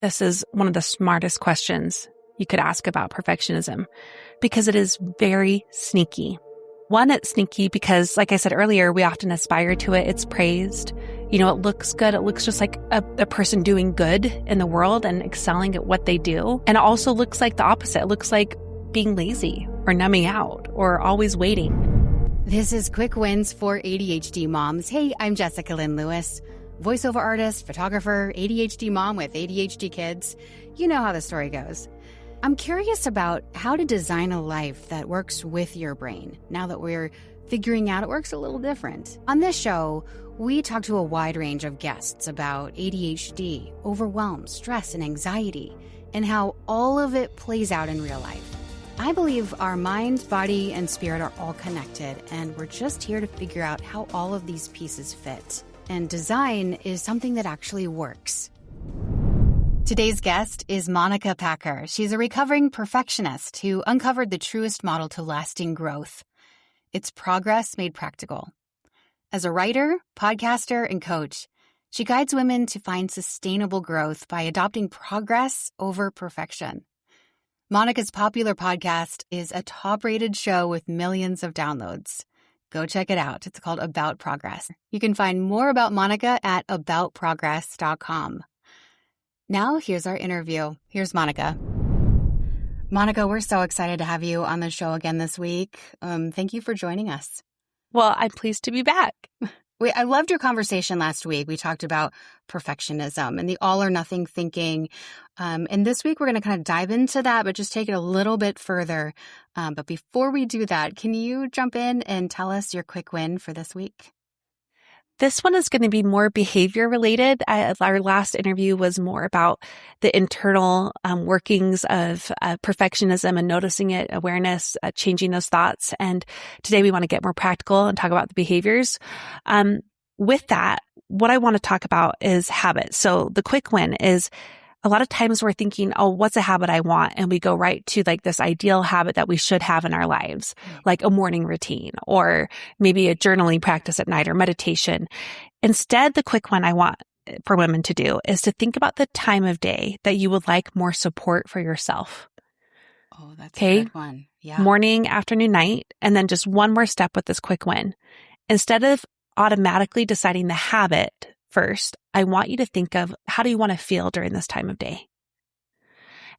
This is one of the smartest questions you could ask about perfectionism because it is very sneaky. One, it's sneaky because, like I said earlier, we often aspire to it. It's praised. You know, it looks good. It looks just like a person doing good in the world and excelling at what they do. And it also looks like the opposite. It looks like being lazy or numbing out or always waiting. This is Quick Wins for ADHD Moms. Hey, I'm Jessica Lynn Lewis, voiceover artist, photographer, ADHD mom with ADHD kids. You know how the story goes. I'm curious about how to design a life that works with your brain now that we're figuring out it works a little different. On this show, we talk to a wide range of guests about ADHD, overwhelm, stress, and anxiety, and how all of it plays out in real life. I believe our mind, body, and spirit are all connected, and we're just here to figure out how all of these pieces fit. And design is something that actually works. Today's guest is Monica Packer. She's a recovering perfectionist who uncovered the truest model to lasting growth. It's progress made practical. As a writer, podcaster, and coach, she guides women to find sustainable growth by adopting progress over perfection. Monica's popular podcast is a top-rated show with millions of downloads. Go check it out. It's called About Progress. You can find more about Monica at aboutprogress.com. Now, here's our interview. Here's Monica. Monica, we're so excited to have you on the show again this week. Thank you for joining us. Well, I'm pleased to be back. I loved your conversation last week. We talked about perfectionism and the all or nothing thinking. And this week, we're going to kind of dive into that, but just take it a little bit further. But before we do that, can you jump in and tell us your quick win for this week? This one is going to be more behavior related. Our last interview was more about the internal workings of perfectionism and noticing it, awareness, changing those thoughts. And today we want to get more practical and talk about the behaviors. With that, what I want to talk about is habits. So the quick win is a lot of times we're thinking, oh, what's a habit I want? And we go right to like this ideal habit that we should have in our lives, like a morning routine or maybe a journaling practice at night or meditation. Instead, the quick one I want for women to do is to think about the time of day that you would like more support for yourself. Oh, that's a good one. Yeah. Morning, afternoon, night. And then just one more step with this quick win. Instead of automatically deciding the habit first, I want you to think of how do you want to feel during this time of day?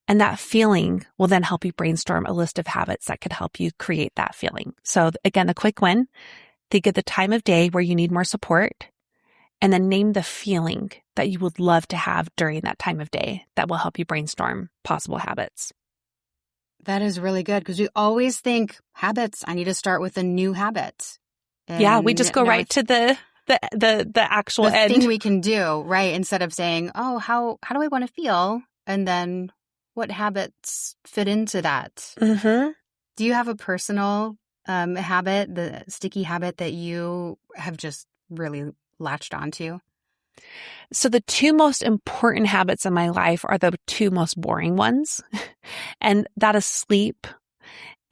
And that feeling will then help you brainstorm a list of habits that could help you create that feeling. So again, the quick win, think of the time of day where you need more support and then name the feeling that you would love to have during that time of day that will help you brainstorm possible habits. That is really good because we always think habits, I need to start with a new habit. And we just go right to the actual the end. Thing we can do, right? Instead of saying, oh, how do I want to feel? And then what habits fit into that? Mm-hmm. Do you have a personal habit, the sticky habit that you have just really latched onto? So the two most important habits in my life are the two most boring ones. And that is sleep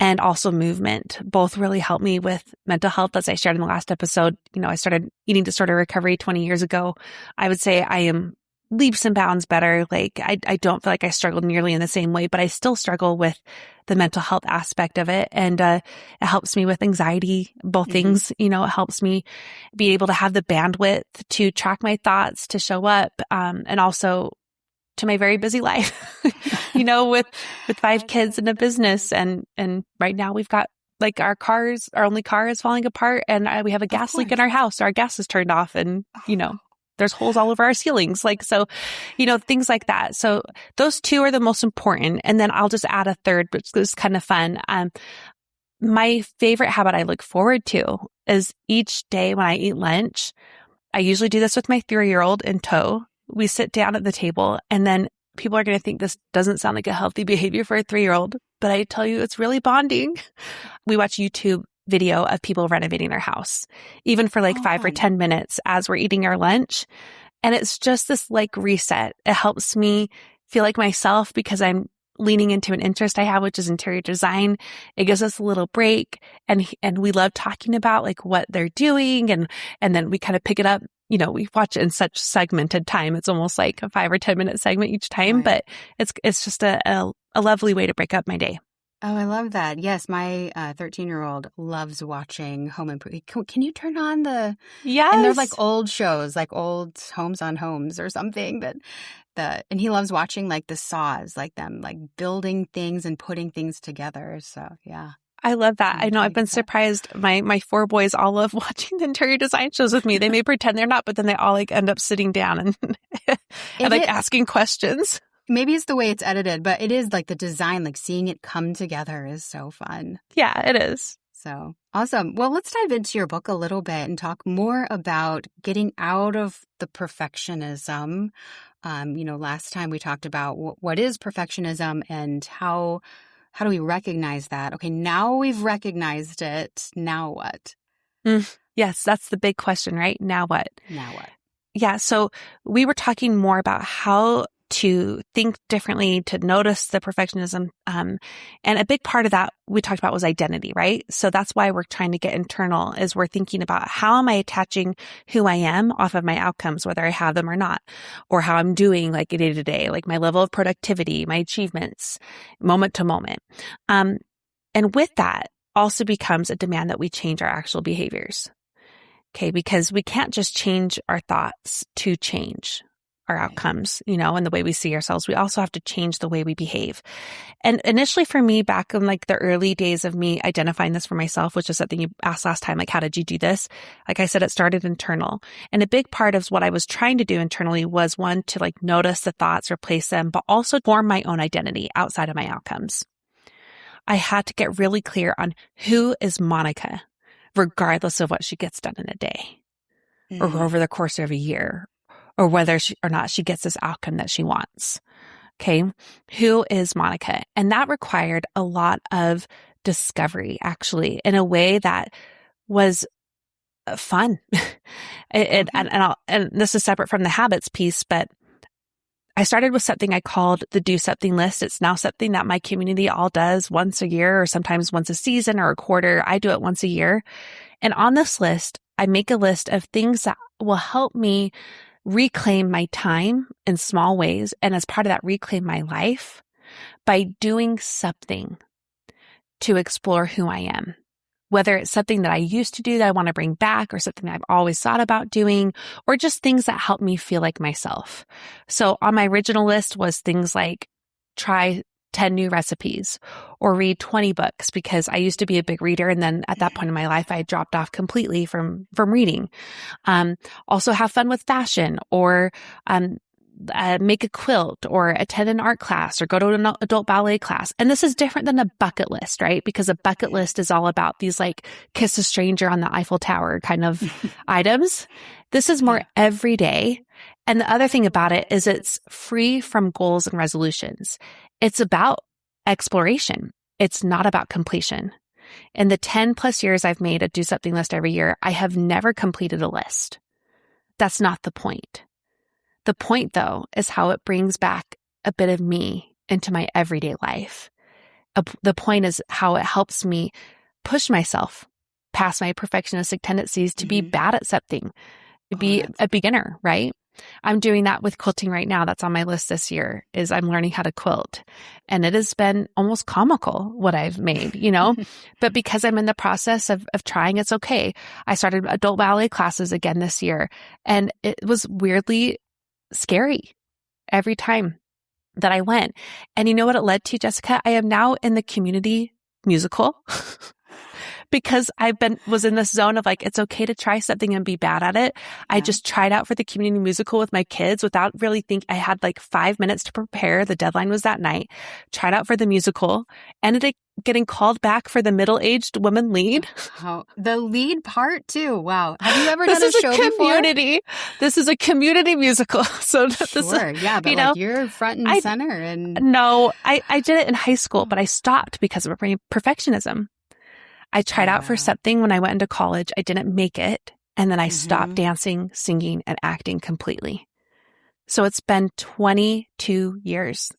and also movement. Both really help me with mental health. As I shared in the last episode, I started eating disorder recovery 20 years ago. I would say I am leaps and bounds better. Like I don't feel like I struggled nearly in the same way, but I still struggle with the mental health aspect of it. And it helps me with anxiety, both things. It helps me be able to have the bandwidth to track my thoughts, to show up, and also to my very busy life, with 5 kids and a business. And right now we've got like our only car is falling apart and we have a gas leak in our house. Our gas is turned off and, there's holes all over our ceilings. Things like that. So those two are the most important. And then I'll just add a third, which is kind of fun. My favorite habit I look forward to is each day when I eat lunch, I usually do this with my 3-year-old in tow. We sit down at the table and then people are going to think this doesn't sound like a healthy behavior for a 3-year-old, but I tell you, it's really bonding. We watch YouTube video of people renovating their house, even for 5 or 10 minutes as we're eating our lunch. And it's just this reset. It helps me feel like myself because I'm leaning into an interest I have, which is interior design. It gives us a little break and we love talking about what they're doing. And then we kind of pick it up we watch it in such segmented time. It's almost like a 5 or 10 minute segment each time, Right. but it's just a lovely way to break up my day. Oh, I love that. Yes, my 13-year-old loves watching Home Improvement. Can you turn on and they're like Yes. old shows, like old Homes on Homes or something and he loves watching like the saws, like them, like building things and putting things together. So yeah. I love that. I know I've been Get that. surprised. My 4 boys all love watching the interior design shows with me. They may pretend they're not, but then they all like end up sitting down and, and like asking questions. Maybe it's the way it's edited, but it is like the design, like seeing it come together is so fun. Yeah, it is. So awesome. Well, let's dive into your book a little bit and talk more about getting out of the perfectionism. Last time we talked about what is perfectionism and how do we recognize that? Okay, now we've recognized it. Now what? Yes, that's the big question, right? Now what? Now what? Yeah, so we were talking more about how to think differently, to notice the perfectionism. And a big part of that we talked about was identity, right? So that's why we're trying to get internal, is we're thinking about how am I attaching who I am off of my outcomes, whether I have them or not, or how I'm doing like day to day, like my level of productivity, my achievements, moment to moment. And with that also becomes a demand that we change our actual behaviors. Okay, because we can't just change our thoughts to change our outcomes, and the way we see ourselves. We also have to change the way we behave. And initially for me, back in like the early days of me identifying this for myself, which is something you asked last time, like, how did you do this? Like I said, it started internal. And a big part of what I was trying to do internally was, one, to like notice the thoughts, replace them, but also form my own identity outside of my outcomes. I had to get really clear on who is Monica, regardless of what she gets done in a day or over the course of a year, or whether or not she gets this outcome that she wants. Okay. Who is Monica? And that required a lot of discovery, actually, in a way that was fun. And this is separate from the habits piece, but I started with something I called the do something list. It's now something that my community all does once a year, or sometimes once a season or a quarter. I do it once a year. And on this list, I make a list of things that will help me reclaim my time in small ways, and as part of that, reclaim my life by doing something to explore who I am. Whether it's something that I used to do that I want to bring back, or something that I've always thought about doing, or just things that help me feel like myself. So on my original list was things like try 10 new recipes or read 20 books, because I used to be a big reader. And then at that point in my life, I dropped off completely from reading. Also have fun with fashion, or make a quilt, or attend an art class, or go to an adult ballet class. And this is different than a bucket list, right? Because a bucket list is all about these like kiss a stranger on the Eiffel Tower kind of items. This is more everyday. And the other thing about it is it's free from goals and resolutions. It's about exploration. It's not about completion. In the 10 plus years I've made a do something list every year, I have never completed a list. That's not the point. The point, though, is how it brings back a bit of me into my everyday life. The point is how it helps me push myself past my perfectionistic tendencies to be bad at something, to be a beginner, right? I'm doing that with quilting right now. That's on my list this year, is I'm learning how to quilt. And it has been almost comical what I've made, but because I'm in the process of trying, it's okay. I started adult ballet classes again this year, and it was weirdly scary every time that I went. And you know what it led to, Jessica? I am now in the community musical because was in this zone of like, it's okay to try something and be bad at it. Yeah. I just tried out for the community musical with my kids without really I had like 5 minutes to prepare. The deadline was that night. Tried out for the musical, ended up getting called back for the middle-aged woman lead. Oh, the lead part too. Wow. Have you ever done a show before? This is a community musical. So sure. Yeah. But like you're front and center. And no, I did it in high school, but I stopped because of perfectionism. I tried out for something when I went into college. I didn't make it. And then I stopped dancing, singing, and acting completely. So it's been 22 years.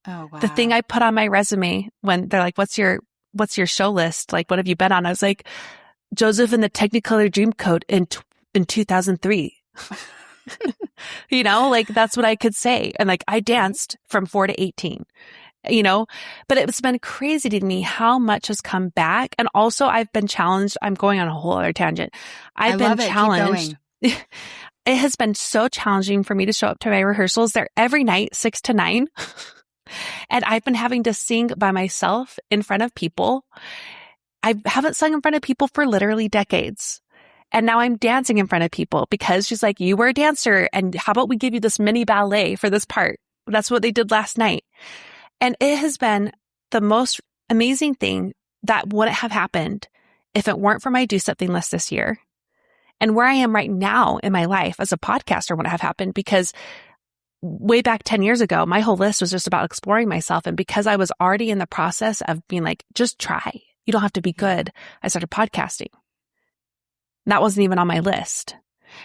Oh, wow. The thing I put on my resume when they're like, what's your show list? Like, what have you been on? I was like, Joseph and the Technicolor Dreamcoat in 2003. Like that's what I could say. And like I danced from 4 to 18, but it's been crazy to me how much has come back. And also I've been challenged. I'm going on a whole other tangent. I've been challenged. It has been so challenging for me to show up to my rehearsals. They're every night, 6 to 9. And I've been having to sing by myself in front of people. I haven't sung in front of people for literally decades. And now I'm dancing in front of people because she's like, you were a dancer. And how about we give you this mini ballet for this part? That's what they did last night. And it has been the most amazing thing that wouldn't have happened if it weren't for my do something list this year. And where I am right now in my life as a podcaster wouldn't have happened because way back 10 years ago, my whole list was just about exploring myself. And because I was already in the process of being like, just try. You don't have to be good. I started podcasting. That wasn't even on my list.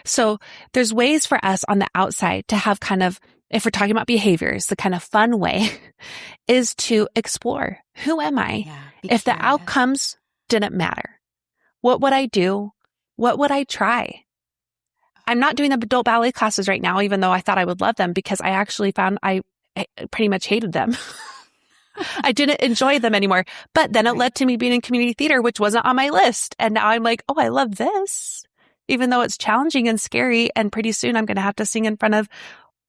So there's ways for us on the outside to have kind of, if we're talking about behaviors, the kind of fun way is to explore. Who am I? If the outcomes didn't matter, what would I do? What would I try? I'm not doing the adult ballet classes right now, even though I thought I would love them because I actually found I pretty much hated them. I didn't enjoy them anymore. But then it led to me being in community theater, which wasn't on my list. And now I'm like, oh, I love this, even though it's challenging and scary. And pretty soon I'm going to have to sing in front of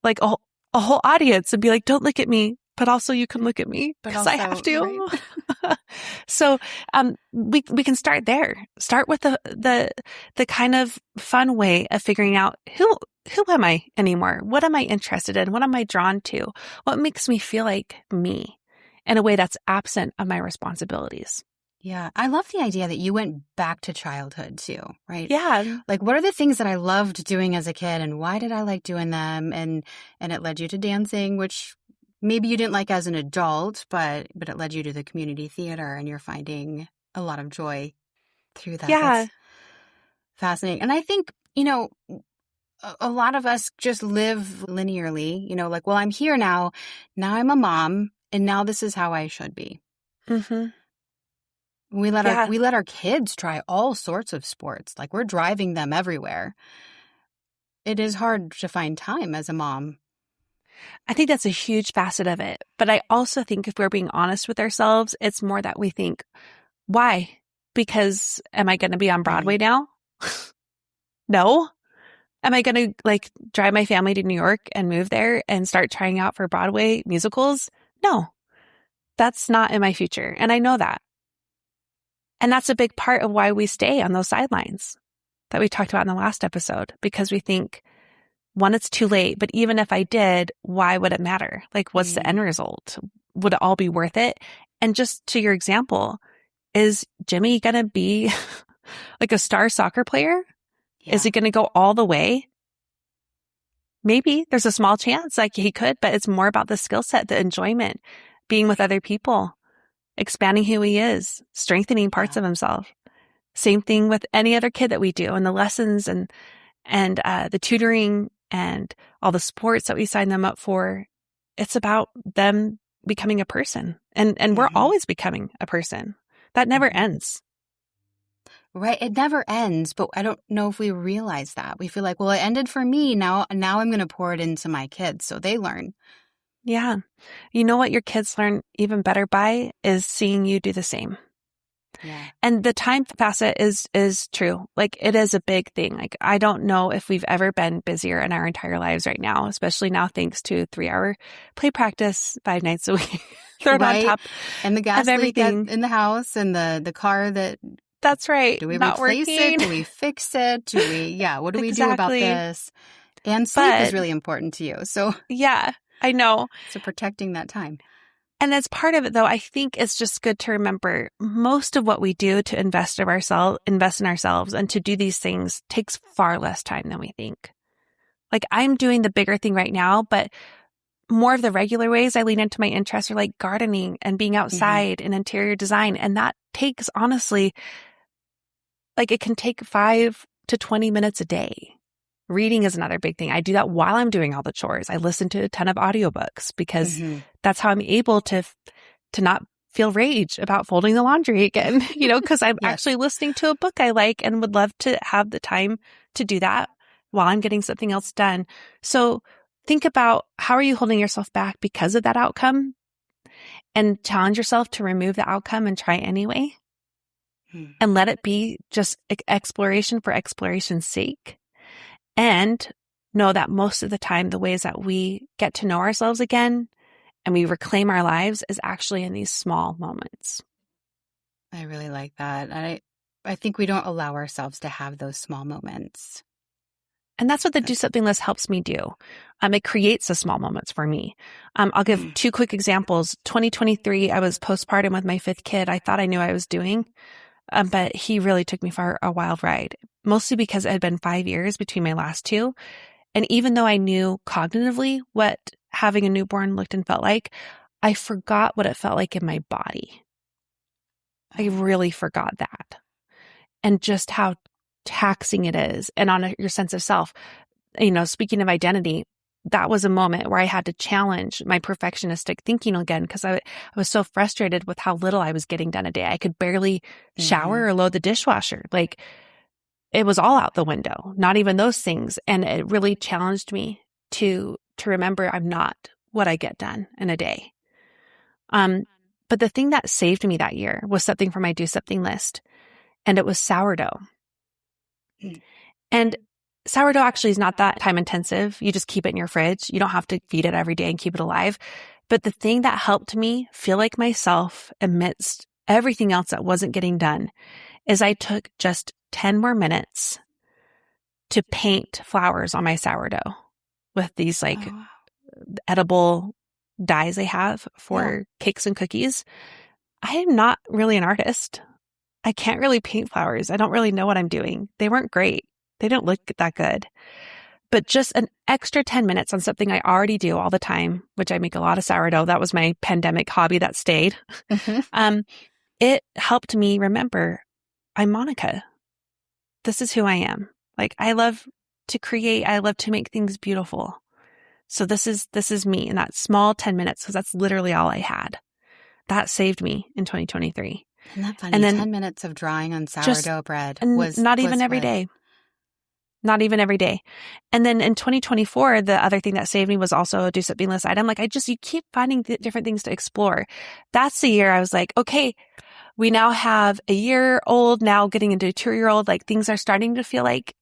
like a whole audience and be like, don't look at me, but also you can look at me because I have to. Right? So, we can start there. Start with the kind of fun way of figuring out who am I anymore? What am I interested in? What am I drawn to? What makes me feel like me in a way that's absent of my responsibilities? Yeah. I love the idea that you went back to childhood too, right? Yeah. Like, what are the things that I loved doing as a kid and why did I like doing them? And it led you to dancing, which maybe you didn't like as an adult, but it led you to the community theater and you're finding a lot of joy through that. Yeah. That's fascinating. And I think, a lot of us just live linearly, like, well, I'm here now. Now I'm a mom and now this is how I should be. Mm-hmm. We let our kids try all sorts of sports. Like we're driving them everywhere. It is hard to find time as a mom. I think that's a huge facet of it. But I also think if we're being honest with ourselves, it's more that we think, why? Because am I going to be on Broadway now? No. Am I going to drive my family to New York and move there and start trying out for Broadway musicals? No. That's not in my future. And I know that. And that's a big part of why we stay on those sidelines that we talked about in the last episode, because we think, one, it's too late, but even if I did, why would it matter? What's the end result? Would it all be worth it? And just to your example, is Jimmy going to be a star soccer player? Yeah. Is he going to go all the way? Maybe there's a small chance he could, but it's more about the skill set, the enjoyment, being with other people, expanding who he is, strengthening parts of himself. Same thing with any other kid that we do, and the lessons and the tutoring and all the sports that we sign them up for. It's about them becoming a person, and we're always becoming a person. That never ends. Right. It never ends, but I don't know if we realize that. We feel like, well, it ended for me. Now I'm going to pour it into my kids so they learn. Yeah. You know what your kids learn even better by is seeing you do the same. Yeah. And the time facet is true. It is a big thing. I don't know if we've ever been busier in our entire lives right now, especially now thanks to 3-hour play practice 5 nights a week. Thrown on top and the gas of everything in the house and the car that. That's right. Do we not replace working. it? Do we fix it? What do we do about this? And sleep is really important to you. So yeah, I know. So protecting that time. And as part of it, though, I think it's just good to remember most of what we do to invest in ourselves and to do these things takes far less time than we think. I'm doing the bigger thing right now, but more of the regular ways I lean into my interests are gardening and being outside and interior design. And that takes, honestly, it can take 5 to 20 minutes a day. Reading is another big thing. I do that while I'm doing all the chores. I listen to a ton of audiobooks because that's how I'm able to not feel rage about folding the laundry again, because I'm actually listening to a book I like and would love to have the time to do that while I'm getting something else done. So think about, how are you holding yourself back because of that outcome? And challenge yourself to remove the outcome and try anyway. And let it be just exploration for exploration's sake. And know that most of the time, the ways that we get to know ourselves again and we reclaim our lives is actually in these small moments. I really like that. And I think we don't allow ourselves to have those small moments. And that's what the do something list helps me do. It creates the small moments for me. I'll give two quick examples. 2023, I was postpartum with my fifth kid. I thought I knew what I was doing, but he really took me for a wild ride, mostly because it had been 5 years between my last two. And even though I knew cognitively what having a newborn looked and felt like, I forgot what it felt like in my body. I really forgot that. And just how taxing it is, and on your sense of self. Speaking of identity, that was a moment where I had to challenge my perfectionistic thinking again, because I was so frustrated with how little I was getting done a day. I could barely shower or load the dishwasher. Like, it was all out the window, not even those things. And it really challenged me to remember I'm not what I get done in a day. But the thing that saved me that year was something from my do something list, and it was sourdough. And sourdough actually is not that time intensive. You just keep it in your fridge. You don't have to feed it every day and keep it alive. But the thing that helped me feel like myself amidst everything else that wasn't getting done is I took just 10 more minutes to paint flowers on my sourdough with these edible dyes I have for cakes and cookies. I am not really an artist. I can't really paint flowers. I don't really know what I'm doing. They weren't great. They don't look that good. But just an extra 10 minutes on something I already do all the time, which I make a lot of sourdough. That was my pandemic hobby that stayed. It helped me remember, I'm Monica. This is who I am. Like, I love to create. I love to make things beautiful. So this is me in that small 10 minutes, because that's literally all I had. That saved me in 2023. Isn't that funny? And then 10 minutes of drawing on sourdough bread was not even every day. Not even every day. And then in 2024, the other thing that saved me was also a do something list item. Like, you keep finding different things to explore. That's the year I was like, okay, we now have a year-old now getting into a 2-year-old. Like, things are starting to feel like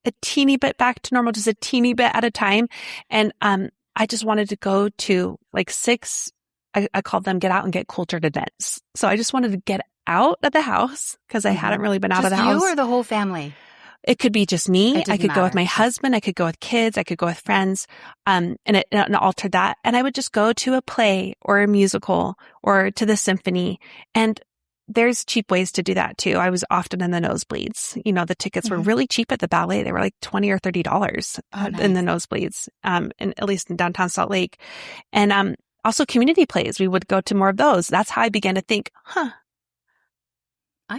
a teeny bit back to normal, just a teeny bit at a time. And I just wanted to go to like 6, I called them get out and get cultured events. So I just wanted to get out of the house, because I hadn't really been out of the house. Just you or the whole family? It could be just me. I could go with my matter. husband. I could go with kids. I could go with friends. And it altered that. And I would just go to a play or a musical or to the symphony. And there's cheap ways to do that too. I was often in the nosebleeds. The tickets were really cheap at the ballet. They were like $20 or $30 in the nosebleeds, at least in downtown Salt Lake. And also community plays. We would go to more of those. That's how I began to think,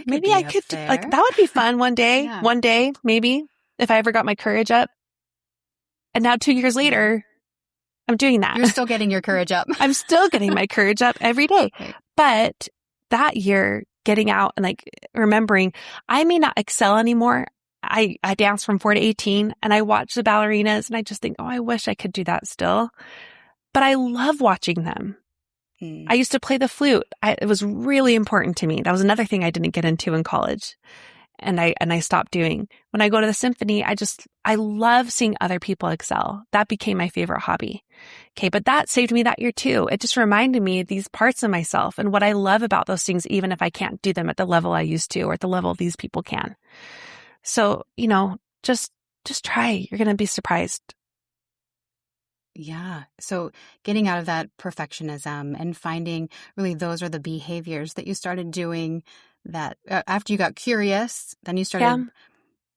maybe I could, like, that would be fun one day. Yeah. One day, maybe, if I ever got my courage up. And now 2 years later, I'm doing that. You're still getting your courage up. I'm still getting my courage up every day. Right. But that year, getting out and like remembering, I may not excel anymore. I dance from 4 to 18 and I watch the ballerinas and I just think, oh, I wish I could do that still. But I love watching them. I used to play the flute. It was really important to me. That was another thing I didn't get into in college. And I stopped doing. When I go to the symphony, I love seeing other people excel. That became my favorite hobby. Okay. But that saved me that year too. It just reminded me of these parts of myself and what I love about those things, even if I can't do them at the level I used to or at the level these people can. So, just try. You're going to be surprised. Yeah. So getting out of that perfectionism and finding really those are the behaviors that you started doing that after you got curious, then you started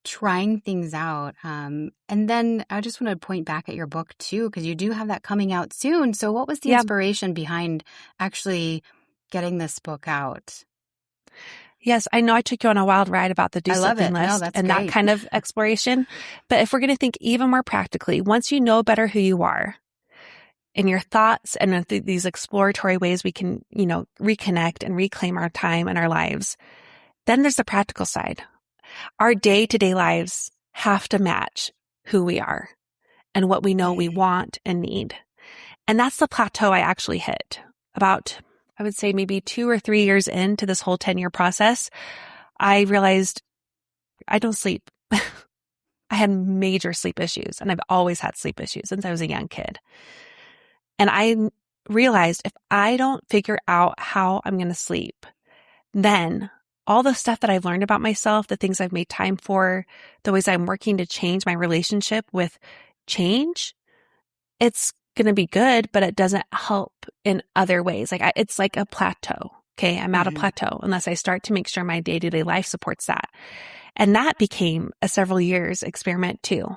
trying things out. And then I just want to point back at your book too, because you do have that coming out soon. So what was the inspiration behind actually getting this book out? Yes, I know I took you on a wild ride about the do something list and great. that kind of exploration. But if we're going to think even more practically, once you know better who you are in your thoughts and these exploratory ways we can, reconnect and reclaim our time and our lives, then there's the practical side. Our day-to-day lives have to match who we are and what we know we want and need. And that's the plateau I actually hit about, I would say maybe 2 or 3 years into this whole 10-year process. I realized I don't sleep. I had major sleep issues, and I've always had sleep issues since I was a young kid. And I realized if I don't figure out how I'm going to sleep, then all the stuff that I've learned about myself, the things I've made time for, the ways I'm working to change my relationship with change, it's going to be good, but it doesn't help in other ways. It's like a plateau. Okay. I'm at a plateau unless I start to make sure my day-to-day life supports that. And that became a several years experiment too,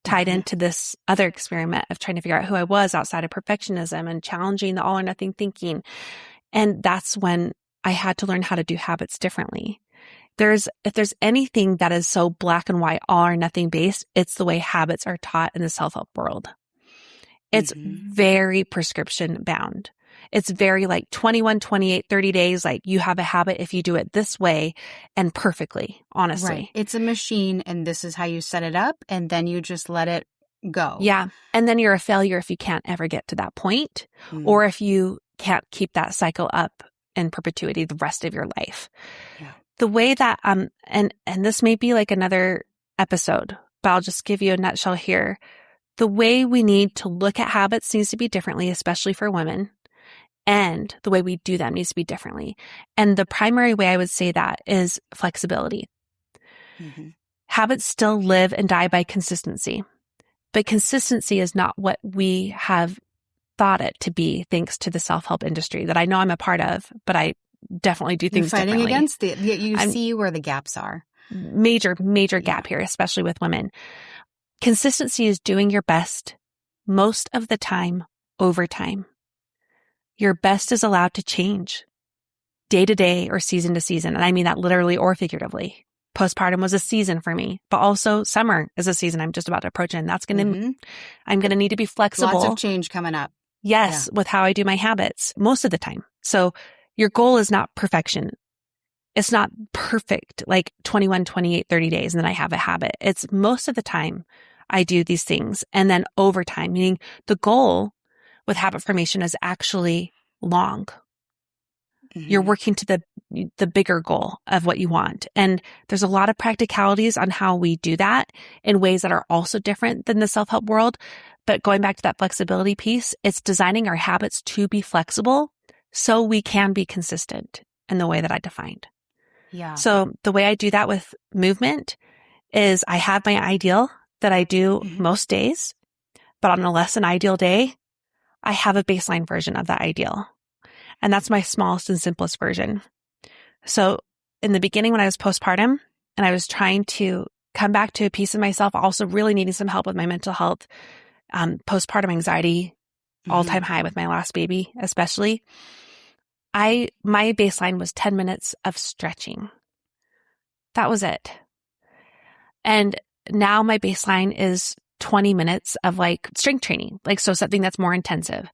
tied into this other experiment of trying to figure out who I was outside of perfectionism and challenging the all or nothing thinking. And that's when I had to learn how to do habits differently. If there's anything that is so black and white, all or nothing based, it's the way habits are taught in the self-help world. It's very prescription bound. It's very like 21, 28, 30 days. Like you have a habit if you do it this way and perfectly, honestly. Right. It's a machine and this is how you set it up and then you just let it go. Yeah. And then you're a failure if you can't ever get to that point or if you can't keep that cycle up in perpetuity the rest of your life. Yeah. The way that, and this may be like another episode, but I'll just give you a nutshell here. The way we need to look at habits needs to be differently, especially for women. And the way we do them needs to be differently. And the primary way I would say that is flexibility. Habits still live and die by consistency. But consistency is not what we have thought it to be thanks to the self-help industry that I know I'm a part of, but I definitely do things differently. You're fighting against it. You see where the gaps are. Major gap here, especially with women. Consistency is doing your best most of the time over time. Your best is allowed to change day to day or season to season. And I mean that literally or figuratively. Postpartum was a season for me, but also summer is a season I'm just about to approach. And that's going to, I'm going to need to be flexible. Lots of change coming up. Yes, with how I do my habits most of the time. So your goal is not perfection. It's not perfect, like 21, 28, 30 days, and then I have a habit. It's most of the time I do these things. And then over time, meaning the goal with habit formation is actually long. You're working to the bigger goal of what you want. And there's a lot of practicalities on how we do that in ways that are also different than the self-help world. But going back to that flexibility piece, it's designing our habits to be flexible so we can be consistent in the way that I defined. Yeah. So the way I do that with movement is I have my ideal that I do most days, but on a less than ideal day, I have a baseline version of that ideal. And that's my smallest and simplest version. So in the beginning when I was postpartum and I was trying to come back to a piece of myself, also really needing some help with my mental health, postpartum anxiety, all-time high with my last baby, especially, my baseline was 10 minutes of stretching. That was it. And now my baseline is 20 minutes of like strength training, like so something that's more intensive.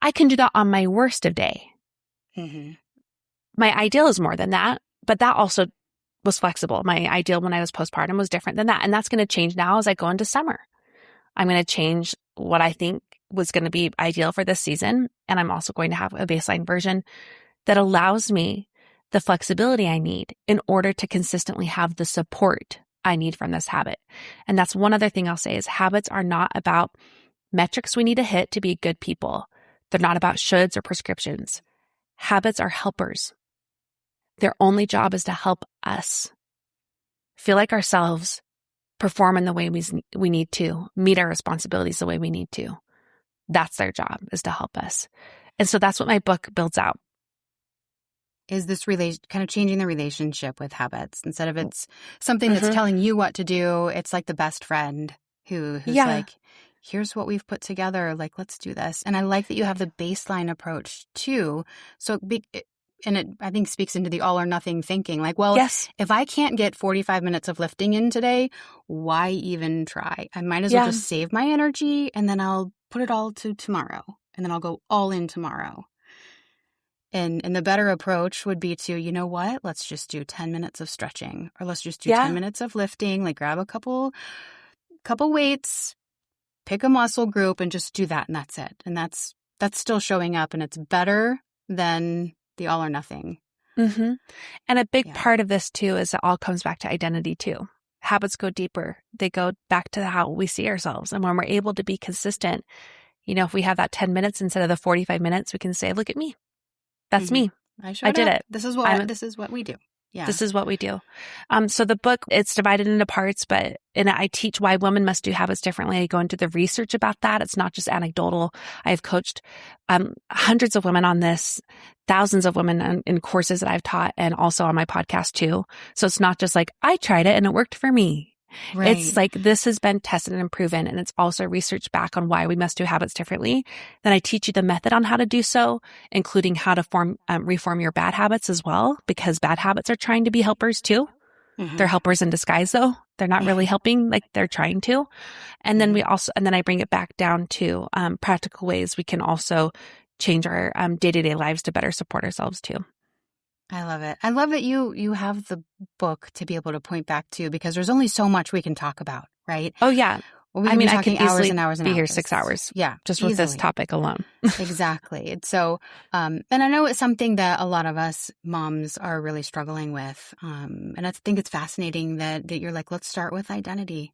I can do that on my worst of day. My ideal is more than that, but that also was flexible. My ideal when I was postpartum was different than that. And that's going to change now as I go into summer. I'm going to change what I think was going to be ideal for this season. And I'm also going to have a baseline version that allows me the flexibility I need in order to consistently have the support I need from this habit. And that's one other thing I'll say is habits are not about metrics we need to hit to be good people. They're not about shoulds or prescriptions. Habits are helpers. Their only job is to help us feel like ourselves, perform in the way we need to, meet our responsibilities the way we need to. That's their job, is to help us. And so that's what my book builds out. Is this kind of changing the relationship with habits? Instead of it's something that's telling you what to do, it's like the best friend who's like, here's what we've put together. Like, let's do this. And I like that you have the baseline approach too. So, it I think speaks into the all or nothing thinking. Like, well, if I can't get 45 minutes of lifting in today, why even try? I might as well just save my energy and then I'll put it all to tomorrow. And then I'll go all in tomorrow. And the better approach would be to, you know what, let's just do 10 minutes of stretching or let's just do 10 minutes of lifting, like grab a couple couple weights, pick a muscle group and just do that. And that's it. And that's still showing up, and it's better than the all or nothing. Mm-hmm. And a big part of this too is it all comes back to identity too. Habits go deeper. They go back to how we see ourselves. And when we're able to be consistent, if we have that 10 minutes instead of the 45 minutes, we can say, look at me. That's me. I did it. This is what we do. Yeah. This is what we do. So the book, it's divided into parts, but I teach why women must do habits differently. I go into the research about that. It's not just anecdotal. I have coached hundreds of women on this, thousands of women in courses that I've taught, and also on my podcast too. So it's not just like, I tried it and it worked for me. Right. It's like, this has been tested and proven, and it's also research back on why we must do habits differently. Then I teach you the method on how to do so, including how to reform your bad habits as well, because bad habits are trying to be helpers too. Mm-hmm. They're helpers in disguise though. They're not really helping, like they're trying to. And then then I bring it back down to practical ways we can also change our day-to-day lives to better support ourselves too. I love it. I love that you have the book to be able to point back to, because there's only so much we can talk about, right? Oh, yeah. Well, I could hours and hours and be hours. here 6 hours. Yeah. Just easily. With this topic alone. Exactly. So, and I know it's something that a lot of us moms are really struggling with. And I think it's fascinating that you're like, let's start with identity.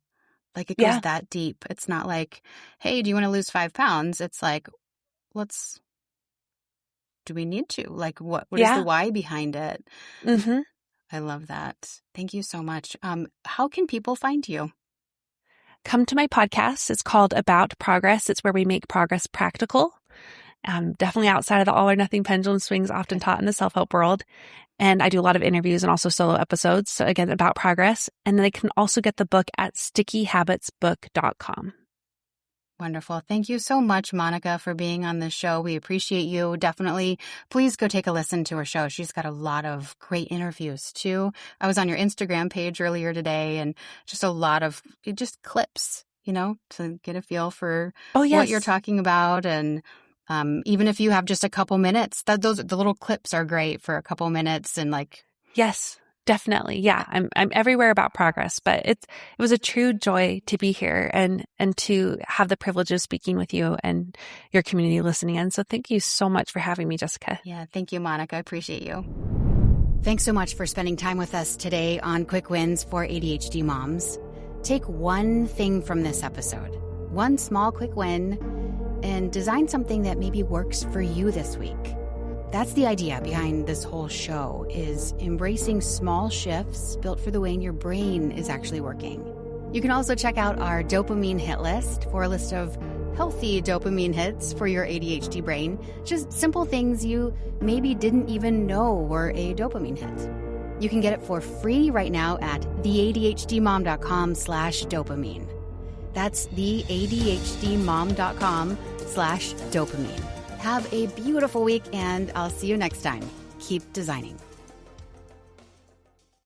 Like, it goes that deep. It's not like, hey, do you want to lose 5 pounds? It's like, do we need to? Like, what is the why behind it? Mm-hmm. I love that. Thank you so much. How can people find you? Come to my podcast. It's called About Progress. It's where we make progress practical. Definitely outside of the all or nothing pendulum swings often taught in the self-help world. And I do a lot of interviews and also solo episodes. So again, about progress. And then they can also get the book at stickyhabitsbook.com. Wonderful. Thank you so much, Monica, for being on the show. We appreciate you. Definitely, please go take a listen to her show. She's got a lot of great interviews, too. I was on your Instagram page earlier today, and just a lot of clips, to get a feel for what you're talking about. And even if you have just a couple minutes, the little clips are great for a couple minutes. And yes. Definitely. Yeah. I'm everywhere about progress, but it was a true joy to be here and to have the privilege of speaking with you and your community listening in. So thank you so much for having me, Jessica. Yeah. Thank you, Monica. I appreciate you. Thanks so much for spending time with us today on Quick Wins for ADHD Moms. Take one thing from this episode, one small quick win, and design something that maybe works for you this week. That's the idea behind this whole show, is embracing small shifts built for the way your brain is actually working. You can also check out our dopamine hit list for a list of healthy dopamine hits for your ADHD brain. Just simple things you maybe didn't even know were a dopamine hit. You can get it for free right now at theadhdmom.com/dopamine. That's theadhdmom.com/dopamine. Have a beautiful week, and I'll see you next time. Keep designing.